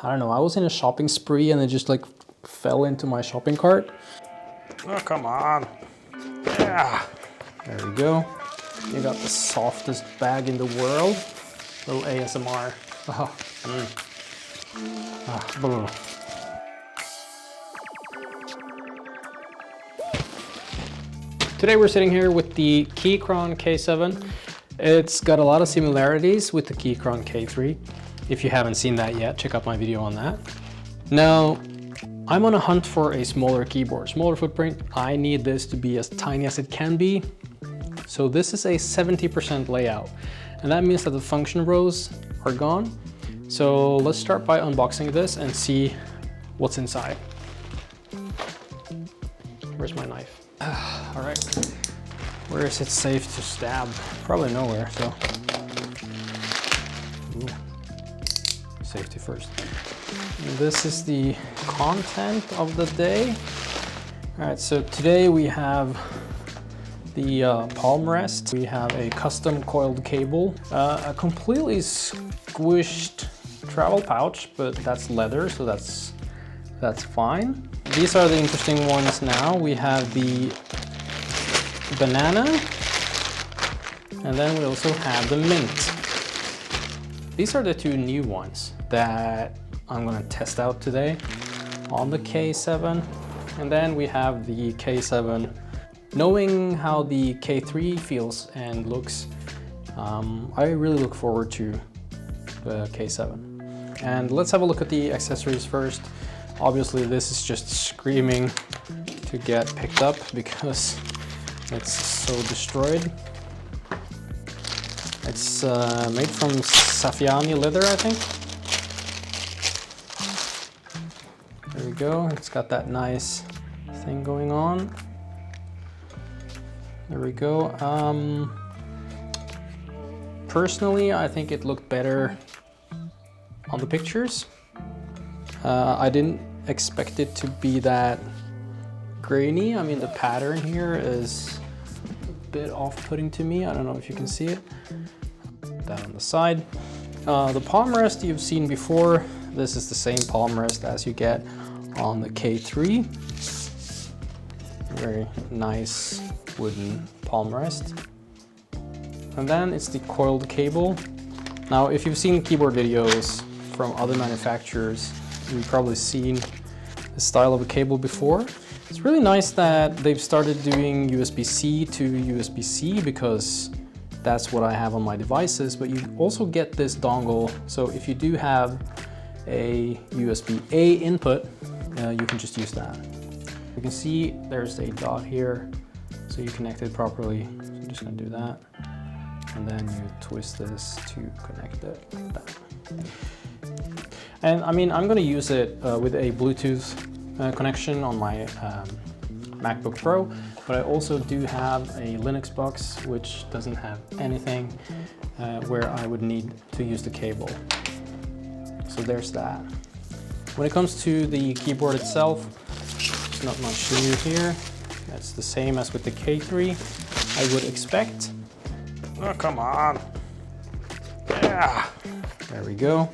I don't know, I was in a shopping spree and it just like fell into my shopping cart. Oh, come on. Yeah. There we go. You got the softest bag in the world. Little ASMR. Oh, blah. Today we're sitting here with the Keychron K7. It's got a lot of similarities with the Keychron K3. If you haven't seen that yet, check out my video on that. Now, I'm on a hunt for a smaller keyboard, smaller footprint. I need this to be as tiny as it can be. So this is a 70% layout, and that means that the function rows are gone. So let's start by unboxing this and see what's inside. Where's my knife? All right, where is it safe to stab? Probably nowhere, so. Ooh. Safety first. And this is the content of the day. All right, so today we have the palm rest. We have a custom coiled cable, a completely squished travel pouch, but that's leather, so that's fine. These are the interesting ones now. We have the banana, and then we also have the mint. These are the two new ones that I'm gonna test out today on the K7. And then we have the K7. Knowing how the K3 feels and looks, I really look forward to the K7. And let's have a look at the accessories first. Obviously this is just screaming to get picked up because it's so destroyed. It's made from Saffiani leather, I think. There we go, it's got that nice thing going on. There we go. Personally, I think it looked better on the pictures. I didn't expect it to be that grainy. I mean, the pattern here is a bit off-putting to me. I don't know if you can see it. Put that on the side. The palm rest you've seen before. This is the same palm rest as you get on the K3. Very nice wooden palm rest. And then it's the coiled cable. Now, if you've seen keyboard videos from other manufacturers, you've probably seen this style of a cable before. It's really nice that they've started doing USB-C to USB-C because that's what I have on my devices, but you also get this dongle. So if you do have a USB-A input, you can just use that. You can see there's a dot here, so you connect it properly. So I'm just gonna do that. And then you twist this to connect it like that. And I mean, I'm gonna use it with a Bluetooth connection on my MacBook Pro, but I also do have a Linux box which doesn't have anything where I would need to use the cable. So there's that. When it comes to the keyboard itself, there's not much new here. That's the same as with the K3, I would expect. Oh, come on. Yeah. There we go.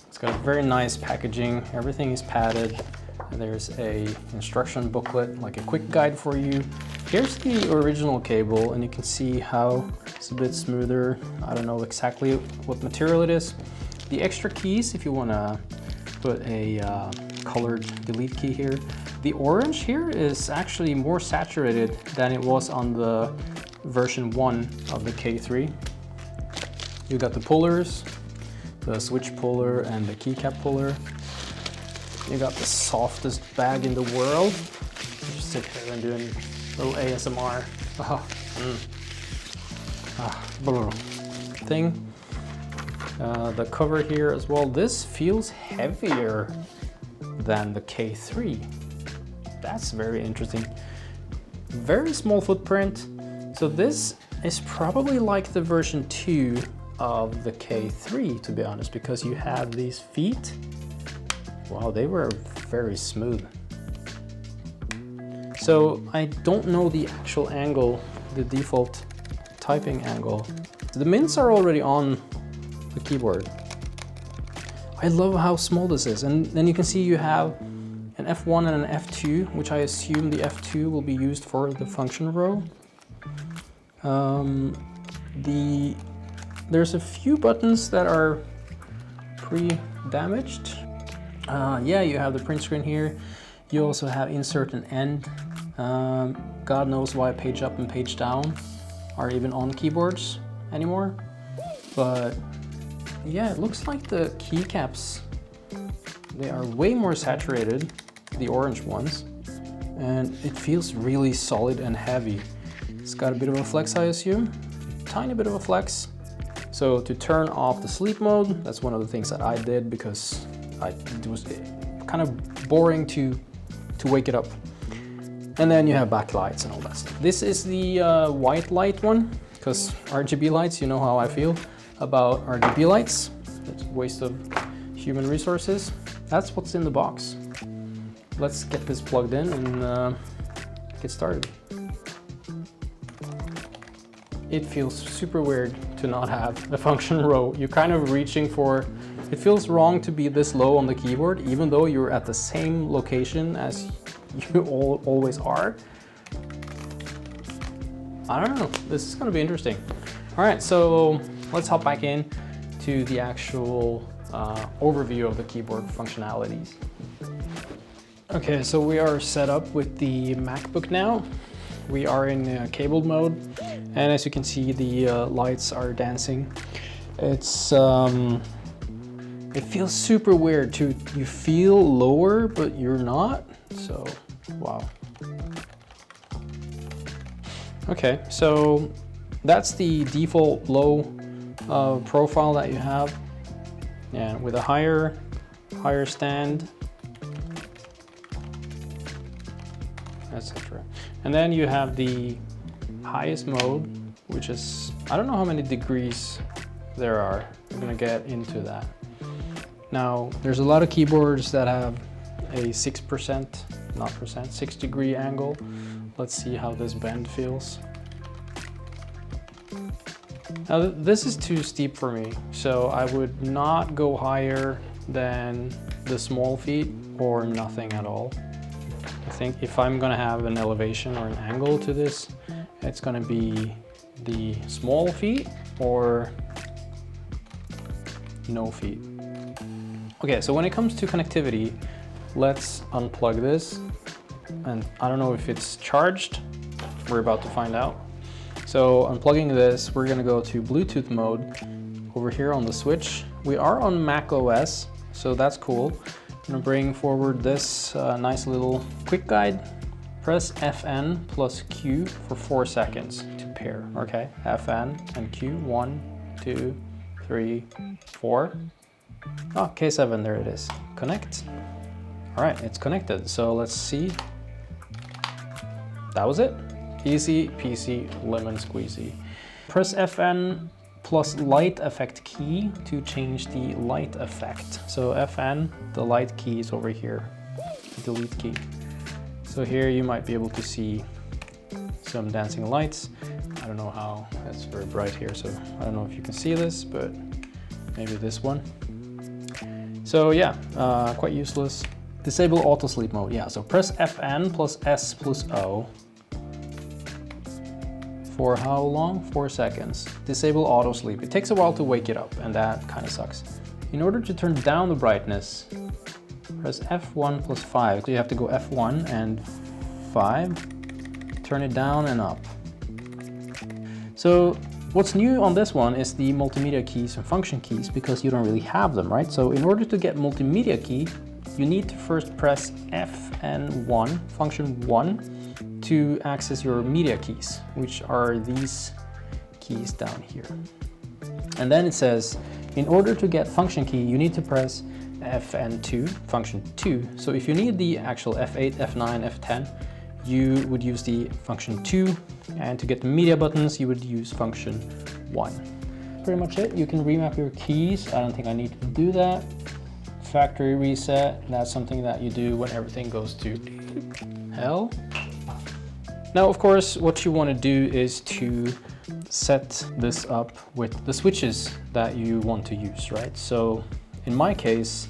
It's got a very nice packaging. Everything is padded. There's a instruction booklet, like a quick guide for you. Here's the original cable, and you can see how it's a bit smoother. I don't know exactly what material it is. The extra keys, if you want to put a colored delete key here. The orange here is actually more saturated than it was on the version 1 of the K3. You got the pullers, the switch puller and the keycap puller. You got the softest bag in the world. Just sit here and do a little ASMR thing. The cover here as well. This feels heavier than the K3. That's very interesting. Very small footprint. So this is probably like the version 2 of the K3, to be honest, because you have these feet. Wow, they were very smooth. So I don't know the actual angle, the default typing angle. The mints are already on the keyboard. I love how small this is. And then you can see you have an F1 and an F2, which I assume the F2 will be used for the function row. There's a few buttons that are pre-damaged. Yeah, you have the print screen here. You also have insert and end. God knows why page up and page down are even on keyboards anymore. But yeah, it looks like the keycaps, they are way more saturated, the orange ones, and it feels really solid and heavy. It's got a bit of a flex, I assume, tiny bit of a flex. So to turn off the sleep mode, that's one of the things that I did because it was kind of boring to wake it up. And then you have backlights and all that stuff. This is the white light one, because RGB lights, you know how I feel about RGB lights. It's a waste of human resources. That's what's in the box. Let's get this plugged in and get started. It feels super weird to not have a function row. You're kind of reaching for, it feels wrong to be this low on the keyboard, even though you're at the same location as you always are. I don't know, this is gonna be interesting. All right, so let's hop back in to the actual overview of the keyboard functionalities. Okay, so we are set up with the MacBook now. We are in cabled mode, and as you can see, the lights are dancing. It's it feels super weird too. You feel lower, but you're not. So, wow. Okay, so that's the default low profile that you have, and with a higher stand, etc. And then you have the highest mode, which is, I don't know how many degrees there are. We're gonna get into that. Now, there's a lot of keyboards that have a 6 degree angle. Let's see how this bend feels. Now, this is too steep for me, so I would not go higher than the small feet or nothing at all. I think if I'm gonna have an elevation or an angle to this, it's gonna be the small feet or no feet. Okay, so when it comes to connectivity, let's unplug this. And I don't know if it's charged. We're about to find out. So unplugging this, we're gonna go to Bluetooth mode over here on the switch. We are on macOS, so that's cool. I'm gonna bring forward this nice little quick guide. Press Fn plus Q for 4 seconds to pair, okay? Fn and Q, 1, 2, 3, 4. Oh, K7, there it is. Connect. All right, it's connected. So let's see. That was it. Easy peasy lemon squeezy. Press Fn plus light effect key to change the light effect. So Fn, the light key is over here, delete key. So here you might be able to see some dancing lights. I don't know how, it's very bright here, so I don't know if you can see this, but maybe this one. So yeah, quite useless. Disable auto sleep mode, yeah, so press Fn plus S plus O. For how long? 4 seconds. Disable auto sleep. It takes a while to wake it up, and that kind of sucks. In order to turn down the brightness, press F1 plus 5. So you have to go F1 and 5. Turn it down and up. So what's new on this one is the multimedia keys and function keys, because you don't really have them, right? So in order to get multimedia key, you need to first press Fn1, function 1, to access your media keys, which are these keys down here. And then it says, in order to get function key, you need to press Fn2, function 2. So if you need the actual F8, F9, F10, you would use the function 2. And to get the media buttons, you would use function 1. Pretty much it. You can remap your keys. I don't think I need to do that. Factory reset, that's something that you do when everything goes to hell. Now, of course, what you want to do is to set this up with the switches that you want to use, right? So in my case,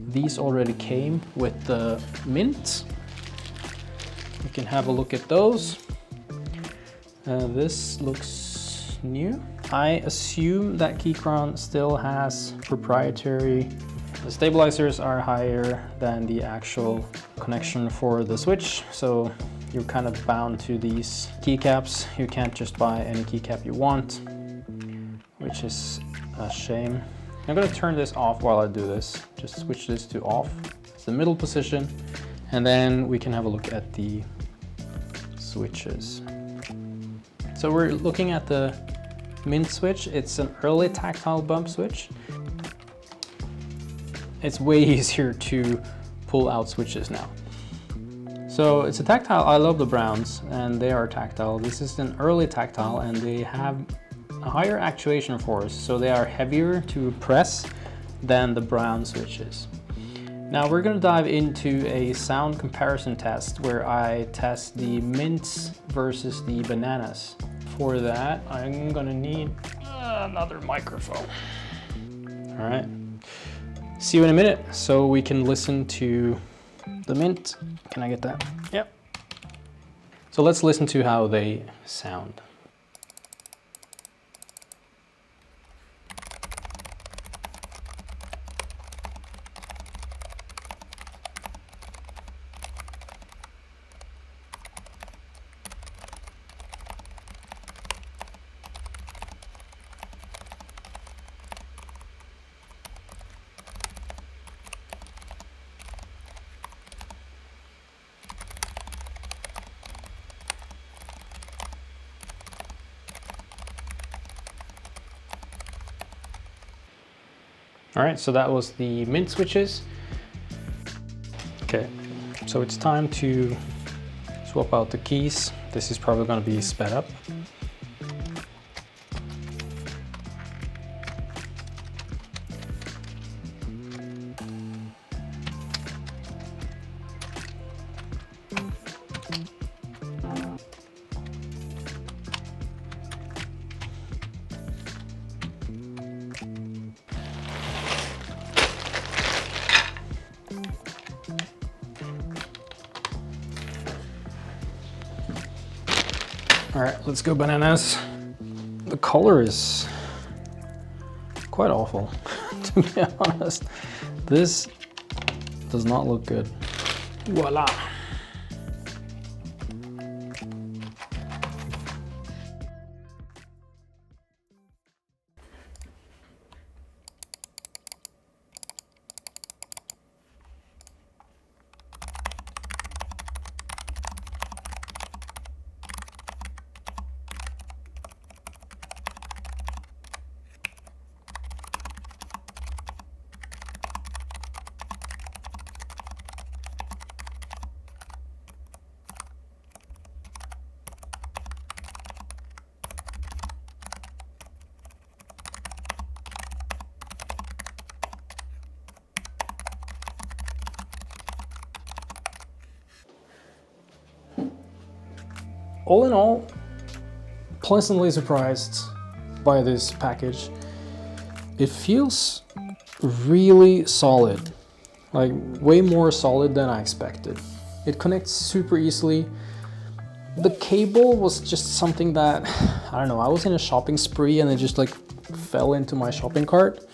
these already came with the Mint. You can have a look at those. This looks new. I assume that Keychron still has proprietary. The stabilizers are higher than the actual connection for the switch, so you're kind of bound to these keycaps. You can't just buy any keycap you want, which is a shame. I'm gonna turn this off while I do this. Just switch this to off. It's the middle position, and then we can have a look at the switches. So we're looking at the Mint switch. It's an early tactile bump switch. It's way easier to pull out switches now. So it's a tactile. I love the browns and they are tactile. This is an early tactile and they have a higher actuation force, so they are heavier to press than the brown switches. Now we're going to dive into a sound comparison test where I test the Mints versus the Bananas. For that, I'm going to need another microphone. All right. See you in a minute so we can listen to the Mint. Can I get that? Yep. So let's listen to how they sound. All right, so that was the Mint switches. Okay, so it's time to swap out the keys. This is probably going to be sped up. All right, let's go bananas. The color is quite awful, to be honest. This does not look good. Voila. All in all, pleasantly surprised by this package. It feels really solid, like way more solid than I expected. It connects super easily. The cable was just something that, I don't know, I was in a shopping spree and it just like fell into my shopping cart.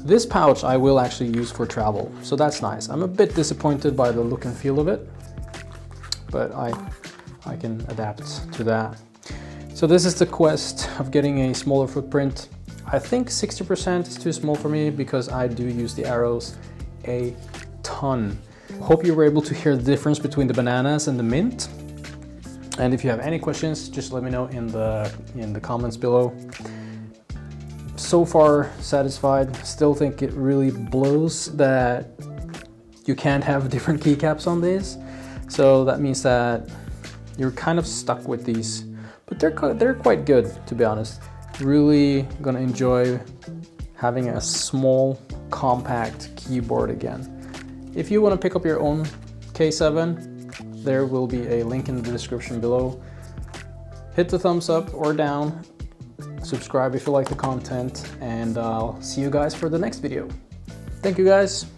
This pouch I will actually use for travel, so that's nice. I'm a bit disappointed by the look and feel of it, but I can adapt to that. So this is the quest of getting a smaller footprint. I think 60% is too small for me because I do use the arrows a ton. Hope you were able to hear the difference between the bananas and the Mint. And if you have any questions, just let me know in the comments below. So far satisfied. Still think it really blows that you can't have different keycaps on these. So that means that you're kind of stuck with these, but they're quite good, to be honest. Really gonna enjoy having a small, compact keyboard again. If you want to pick up your own K7, there will be a link in the description below. Hit the thumbs up or down, subscribe if you like the content, and I'll see you guys for the next video. Thank you guys.